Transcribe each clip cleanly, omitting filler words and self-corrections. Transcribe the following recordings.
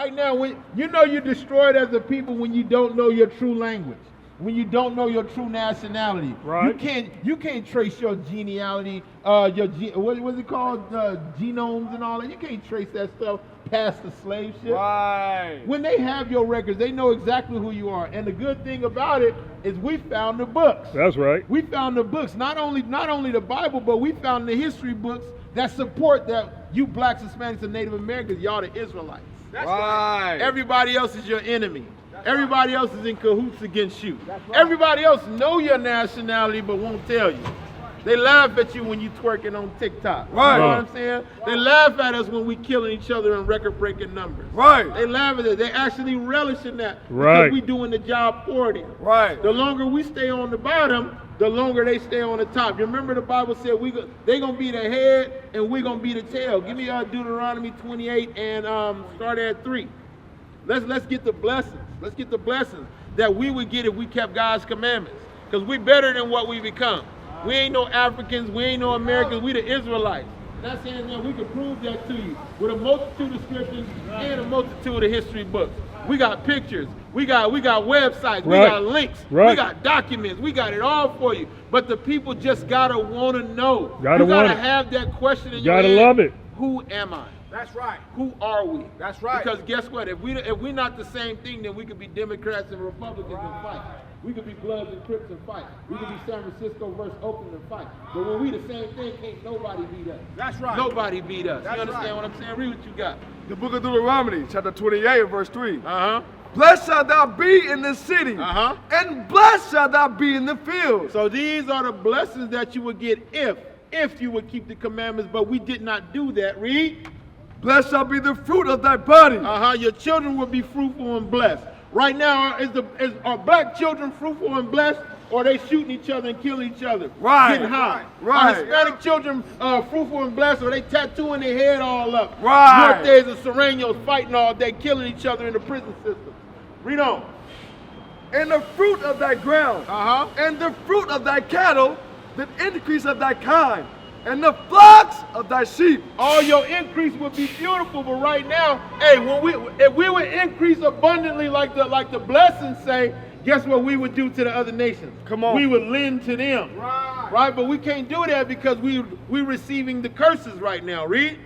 Right now, when you know you're destroyed as a people when you don't know your true language, when you don't know your true nationality. Right. You can't trace your genealogy, what's it called, genomes and all that. You can't trace that stuff past the slave ship. Right. When they have your records, they know exactly who you are. And the good thing about it is we found the books. That's right. We found the books, not only the Bible, but we found the history books that support that you blacks, Hispanics, and Native Americans, y'all the Israelites. That's right. Everybody else is your enemy. Everybody else is in cahoots against you. Right. Everybody else know your nationality but won't tell you. They laugh at you when you twerking on TikTok. Right. You know what I'm saying? They laugh at us when we killing each other in record-breaking numbers. Right. They laugh at it. They actually relish in that Right. because we doing the job for them. Right. The longer we stay on the bottom, the longer they stay on the top. You remember the Bible said they gonna be the head and we gonna be the tail. Give me Deuteronomy 28 and start at 3. Let's get the blessings. Let's get the blessings that we would get if we kept God's commandments. Because we better than what we become. We ain't no Africans, we ain't no Americans, we the Israelites. That's saying that we can prove that to you with a multitude of scriptures and a multitude of history books. We got pictures, we got websites, we got links, we got documents, we got it all for you. But the people just gotta wanna know. You gotta have that question in your head. You gotta love it. Who am I? That's right. Who are we? That's right. Because guess what? If we're not the same thing, then we could be Democrats and Republicans and fight. We could be Bloods and Crips and fight. We could be San Francisco versus Oakland and fight. But when we the same thing, can't nobody beat us. That's right. Nobody beat us. That's you understand right. what I'm saying? Read what you got. The book of Deuteronomy, chapter 28, verse 3. Uh-huh. Blessed shalt thou be in the city, and blessed shalt thou be in the field. So these are the blessings that you would get if you would keep the commandments, but we did not do that. Read. Blessed shall be the fruit of thy body. Your children will be fruitful and blessed. Right now, are black children fruitful and blessed, or are they shooting each other and killing each other? Right. Getting high. Right. Are Hispanic children fruitful and blessed, or are they tattooing their head all up? Right. Nortes and Serranos fighting all day, killing each other in the prison system. Read on. And the fruit of thy ground, and the fruit of thy cattle, the increase of thy kind, and the flocks of thy sheep. All your increase would be beautiful, but right now, hey, if we would increase abundantly like the blessings say, guess what we would do to the other nations? Come on. We would lend to them. Right? But we can't do that because we're receiving the curses right now. Read.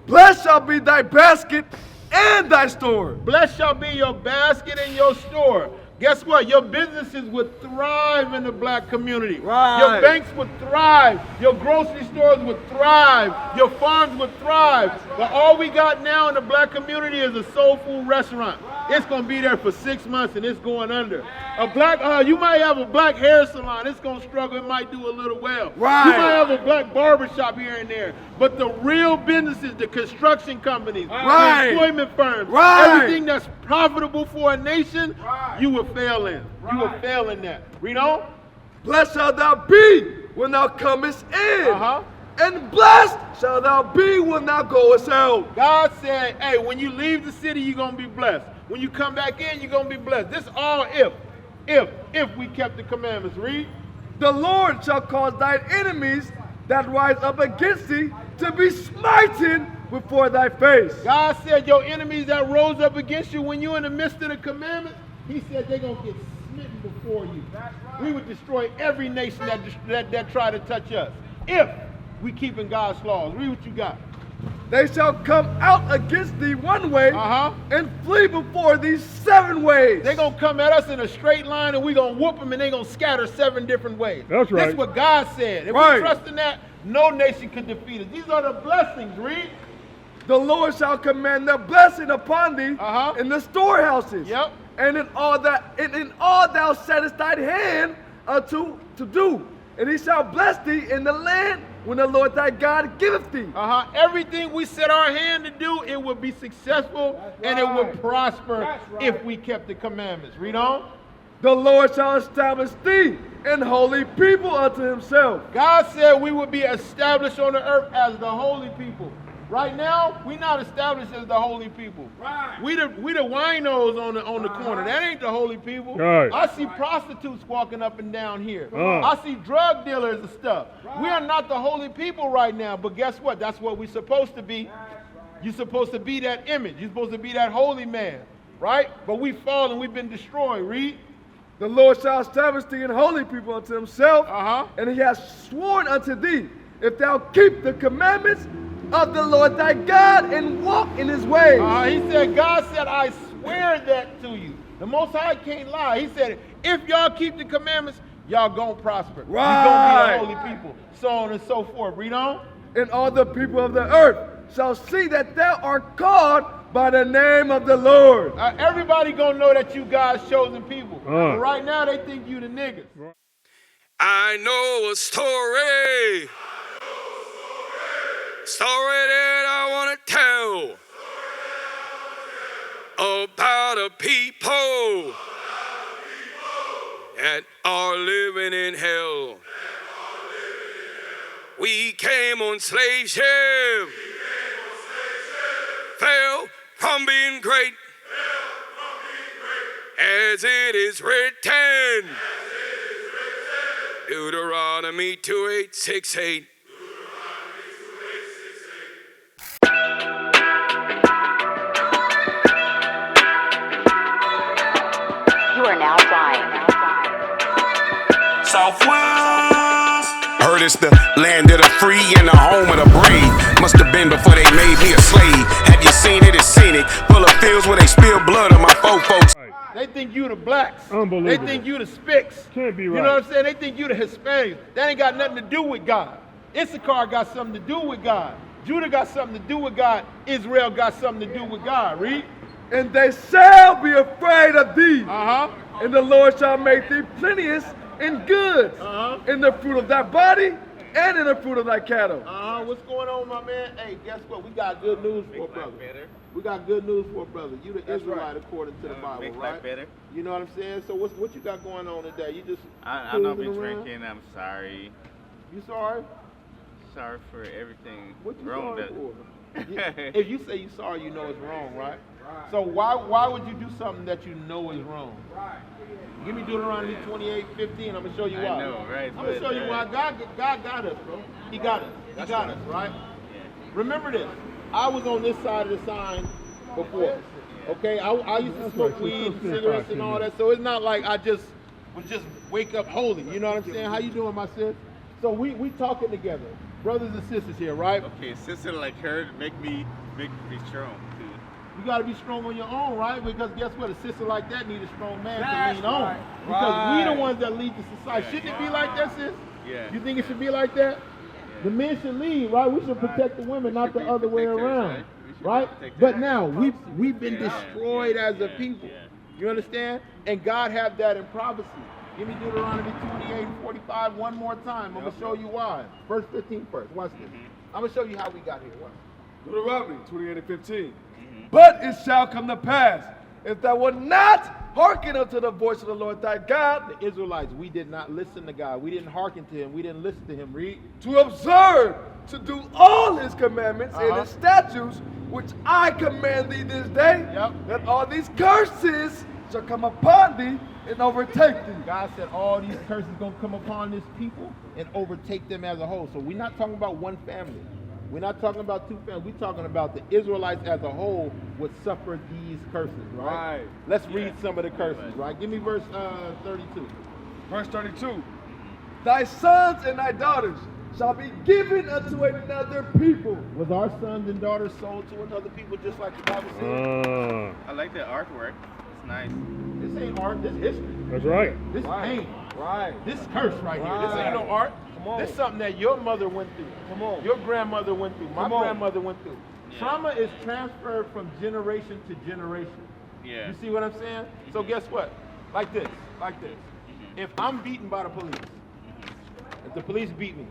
Blessed shall be thy basket and thy store. Blessed shall be your basket and your store. Guess what? Your businesses would thrive in the black community. Right. Your banks would thrive. Your grocery stores would thrive. Your farms would thrive. But all we got now in the black community is a soul food restaurant. It's going to be there for 6 months and it's going under. You might have a black hair salon. It's going to struggle. It might do a little well. Right. You might have a black barber shop here and there. But the real businesses, the construction companies, the employment firms, everything that's profitable for a nation, you will fail in. You will fail in that. Read on. Blessed shalt thou be when thou comest in. And blessed shalt thou be when thou goest out. God said, hey, when you leave the city, you're going to be blessed. When you come back in, you're going to be blessed. This all if we kept the commandments. Read. The Lord shall cause thine enemies that rise up against thee to be smitten before thy face. God said your enemies that rose up against you when you're in the midst of the commandments, he said they're going to get smitten before you. We would destroy every nation that try to touch us if we keep in God's laws. Read what you got. They shall come out against thee one way and flee before thee 7 ways. They're going to come at us in a straight line and we're going to whoop them and they're going to scatter 7 different ways. That's right. That's what God said. If we trust in that, no nation can defeat us. These are the blessings. Read. The Lord shall command the blessing upon thee in the storehouses. And in all thou settest thine hand to do. And he shall bless thee in the land when the Lord thy God giveth thee. Everything we set our hand to do, it will be successful and it will prosper if we kept the commandments. Read on. The Lord shall establish thee an holy people unto himself. God said we would be established on the earth as the holy people. Right now, we're not established as the holy people. We the winos on the corner. That ain't the holy people. I see prostitutes walking up and down here. I see drug dealers and stuff. We are not the holy people right now, but guess what? That's what we're supposed to be. You're supposed to be that image. You're supposed to be that holy man, right? But we fall and we've been destroyed. Read. The Lord shall establish thee an holy people unto himself, and he has sworn unto thee, if thou keep the commandments of the Lord thy God and walk in his ways. He said, God said, I swear that to you. The Most High can't lie. He said, if y'all keep the commandments, y'all gonna prosper. Right. You're gonna be a holy people. So on and so forth. Read on. And all the people of the earth shall see that thou art called by the name of the Lord. Everybody gonna know that you God's chosen people. But right now they think you the niggas. I know a story. Story that I want to tell. About a people that are living in hell. We came on slave ship. Fell from being great. As it is written. Deuteronomy 28:6-8. You are now flying. Southwest. Heard it's the land of the free and the home of the brave. Must have been before they made me a slave. Have you seen it? It's scenic. Full of fields where they spill blood on my folks. They think you the blacks. Unbelievable. They think you the Spics. Can't be right. You know what I'm saying? They think you the Hispanics. That ain't got nothing to do with God. Issachar got something to do with God. Judah got something to do with God. Israel got something to do with God. Read. And they shall be afraid of thee. And the Lord shall make thee plenteous in goods, in the fruit of thy body, and in the fruit of thy cattle. What's going on, my man? Hey, guess what? We got good news for a brother. We got good news for a brother. You the Israelite according to the Bible, right? Better. You know what I'm saying? So what you got going on today? You just I don't be drinking. I'm sorry. You sorry? Sorry for everything What you wrong. sorry for? If you say you sorry, you know it's wrong, right? So why would you do something that you know is wrong? Give me Deuteronomy 28:15. I'm gonna show you why. I know, right? I'm gonna show you why. God got us, bro. He got us. He got us, right? Yeah. Remember this. I was on this side of the sign before. Okay, I used to smoke weed, cigarettes, and all that. So it's not like I just would just wake up holy. You know what I'm saying? How you doing, my sis? So we talking together, brothers and sisters here, right? Okay, sister like her make me strong too. You got to be strong on your own, right? Because guess what? A sister like that needs a strong man to lean on. Because we the ones that lead the society. Shouldn't it be like that, sis? Yeah. You think it should be like that? The men should lead, right? We should protect the women, not the other way around, right? But now we've been destroyed as a people. You understand? And God have that in prophecy. Give me Deuteronomy 28:45 one more time. I'm gonna show you why. Verse 15 first. Watch this. I'm gonna show you how we got here. Watch. Deuteronomy 28:15. But it shall come to pass, if thou wilt not hearken unto the voice of the Lord thy God, The Israelites, we did not listen to God. We didn't hearken to him. We didn't listen to him. Read. to observe, to do all his commandments and his statutes, which I command thee this day, that all these curses shall come upon thee and overtake thee. God said all these curses gonna come upon this people and overtake them as a whole. So we're not talking about one family. We're not talking about two families. We're talking about the Israelites as a whole would suffer these curses, right? Let's read some of the curses, right? Give me verse 32. Verse 32. Thy sons and thy daughters shall be given unto another people. Was our sons and daughters sold to another people just like the Bible said? I like the artwork. It's nice. This ain't art, this history. That's right. This pain. Right. This curse right here. This ain't no art. Come on. This is something that your mother went through. Come on. Your grandmother went through. My Come on. grandmother went through. Trauma is transferred from generation to generation. Yeah. You see what I'm saying? So guess what? Like this. If I'm beaten by the police, if the police beat me,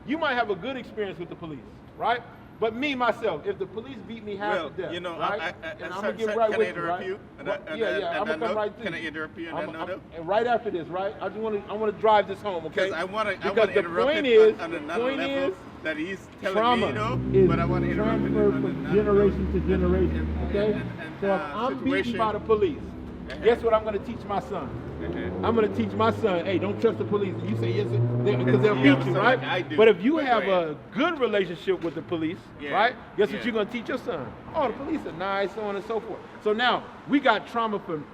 you might have a good experience with the police, right? But me, myself, if the police beat me half to death, you know, right? and I'm going to get right can with I you, interrupt right? you? I'm going to come right to you. Can I interrupt you on that note? And right after this, right? I want to drive this home, okay? Because I want to the interrupt point it is, on the another point level is, that he's telling trauma me, you know, is but I want to interrupt it transferred on from another generation to level. generation, okay? And So if I'm beaten by the police, Guess what I'm going to teach my son? I'm going to teach my son, hey, don't trust the police. And you say yes, because they'll beat you, right? I do. But if you have a good relationship with the police, right? Guess what you're going to teach your son? Oh, the police are nice, so on and so forth. So now, we got trauma from,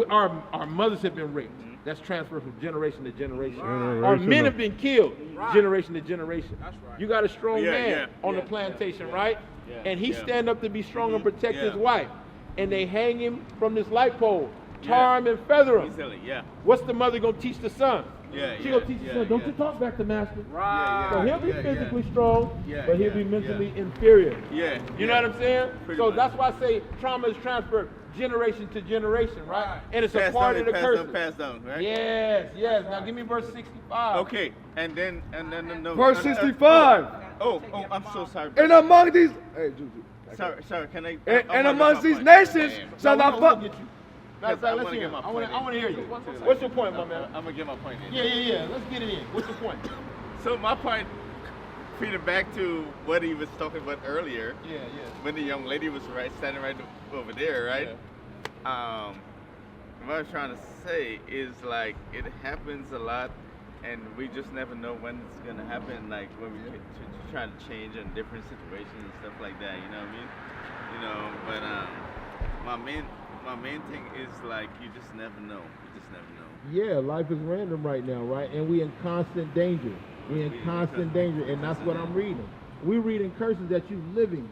our mothers have been raped. That's transferred from generation to generation. Our men have been killed generation to generation. That's right. You got a strong man on the plantation, right? And he stand up to be strong and protect his wife. And they hang him from this light pole, tar him and feather him. Easily, What's the mother gonna teach the son? She gonna teach the son, don't you talk back to master. So he'll be physically strong, but he'll be mentally inferior. You know what I'm saying? So that's why I say trauma is transferred generation to generation, right? And it's a part of the curse. Passed down, right? Yes. Now give me verse 65. Okay, and then Verse 65. Oh, I'm so sorry. And among these, hey, Juju. Sorry, can I? And amongst these nations shall thou find. Let's hear. I want to hear you. What's your point, my man? I'm gonna get my point in. Yeah. Let's get it in. What's your point? So my point, feeding back to what he was talking about earlier. When the young lady was standing right over there, right? What I was trying to say is like it happens a lot, and we just never know when it's gonna happen. Like when we trying to change in different situations and stuff like that. You know what I mean? You know, but my main thing is like you just never know. You just never know. Yeah, life is random right now, right? And we in constant danger. We're in constant danger, and that's what I'm reading. We're reading curses that you living.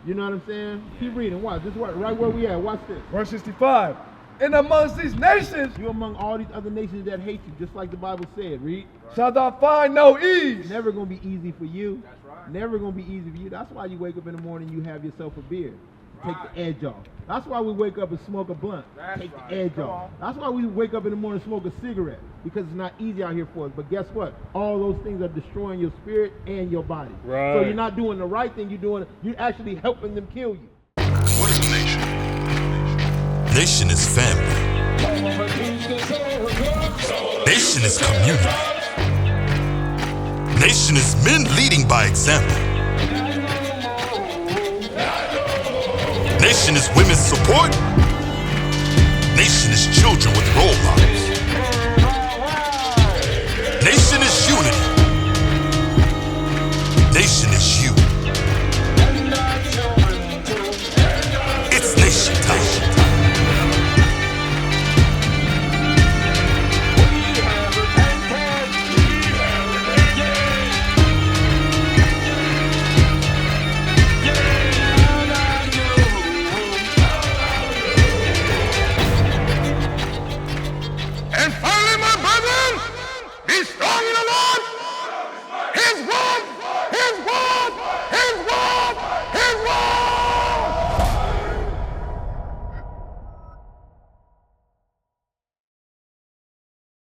You know what I'm saying? Keep reading. Watch. This is right where we at. Watch this. Verse 65. And amongst these nations, you among all these other nations that hate you, just like the Bible said. Read. Shall thou find no ease. Never gonna be easy for you. That's right. Never gonna be easy for you. That's why you wake up in the morning, you have yourself a beer. Take the edge off. That's why we wake up and smoke a blunt. Take the edge off. That's why we wake up in the morning and smoke a cigarette, because it's not easy out here for us. But guess what? All those things are destroying your spirit and your body. Right. So you're not doing the right thing. You're actually helping them kill you. What is a nation? Nation is family. Nation is community. Nation is men leading by example. Nation is women's support. Nation is children with role models. Nation is unity. Nation is